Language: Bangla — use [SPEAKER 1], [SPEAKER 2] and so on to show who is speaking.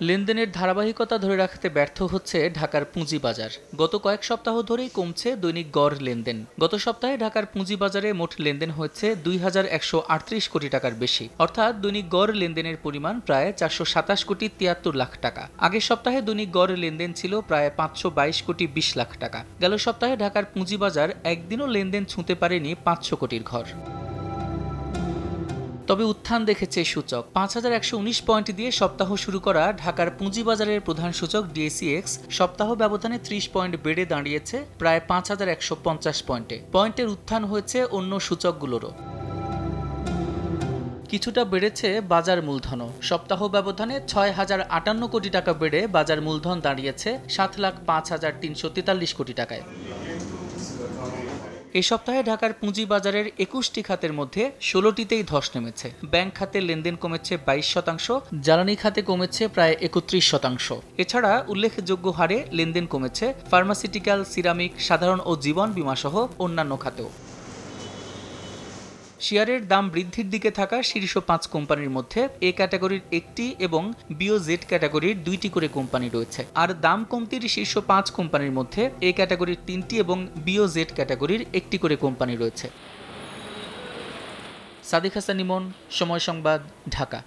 [SPEAKER 1] লেনদেনের ধারাবাহিকতা ধরে রাখতে ব্যর্থ হচ্ছে ঢাকার পুঁজিবাজার। গত কয়েক সপ্তাহ ধরেই কমছে দৈনিক গড় লেনদেন। গত সপ্তাহে ঢাকার পুঁজিবাজারে মোট লেনদেন হয়েছে ২,১৩৮ কোটি টাকার বেশি, অর্থাৎ দৈনিক গড় লেনদেনের পরিমাণ প্রায় ৪২৭ কোটি ৭৩ লাখ টাকা। আগের সপ্তাহে দৈনিক গড় লেনদেন ছিল প্রায় ৫২২ কোটি ২০ লাখ টাকা। গেল সপ্তাহে ঢাকার পুঁজিবাজার একদিনও লেনদেন ছুঁতে পারেনি ৫০০ কোটির ঘর। তবে উত্থান দেখেছে সূচক। ৫,১১৯ পয়েন্ট দিয়ে সপ্তাহ শুরু করা ঢাকার পুঁজিবাজারের প্রধান সূচক ডিএসইএক্স সপ্তাহ ব্যবধানে ৩০ পয়েন্ট বেড়ে দাঁড়িয়েছে প্রায় ৫,১৫০ পয়েন্টে। পয়েন্টের উত্থান হয়েছে অন্য সূচকগুলোরও। কিছুটা বেড়েছে বাজার মূলধনও। সপ্তাহ ব্যবধানে ৬,০৫৮ কোটি টাকা বেড়ে বাজার মূলধন দাঁড়িয়েছে ৭,০৫,৩৪৩ কোটি টাকায়। এ সপ্তাহে ঢাকার পুঁজিবাজারের ২১টি খাতের মধ্যে ১৬টিতেই ধস নেমেছে। ব্যাংক খাতে লেনদেন কমেছে ২২%, জ্বালানি খাতে কমেছে প্রায় ৩১%। এছাড়া উল্লেখযোগ্য হারে লেনদেন কমেছে ফার্মাসিউটিক্যাল, সিরামিক, সাধারণ ও জীবন বীমা সহ অন্যান্য খাতেও। শেয়ারের দাম বৃদ্ধির দিকে থাকা শীর্ষ ৫ কোম্পানির মধ্যে এ ক্যাটাগরির একটি এবং বিওজেড ক্যাটাগরির ২টি করে কোম্পানি রয়েছে। আর দাম কমতির শীর্ষ ৫ কোম্পানির মধ্যে এ ক্যাটাগরির ৩টি এবং বিওজেড ক্যাটাগরির একটি করে কোম্পানি রয়েছে। সাদিক হাসান ইমন, সময় সংবাদ, ঢাকা।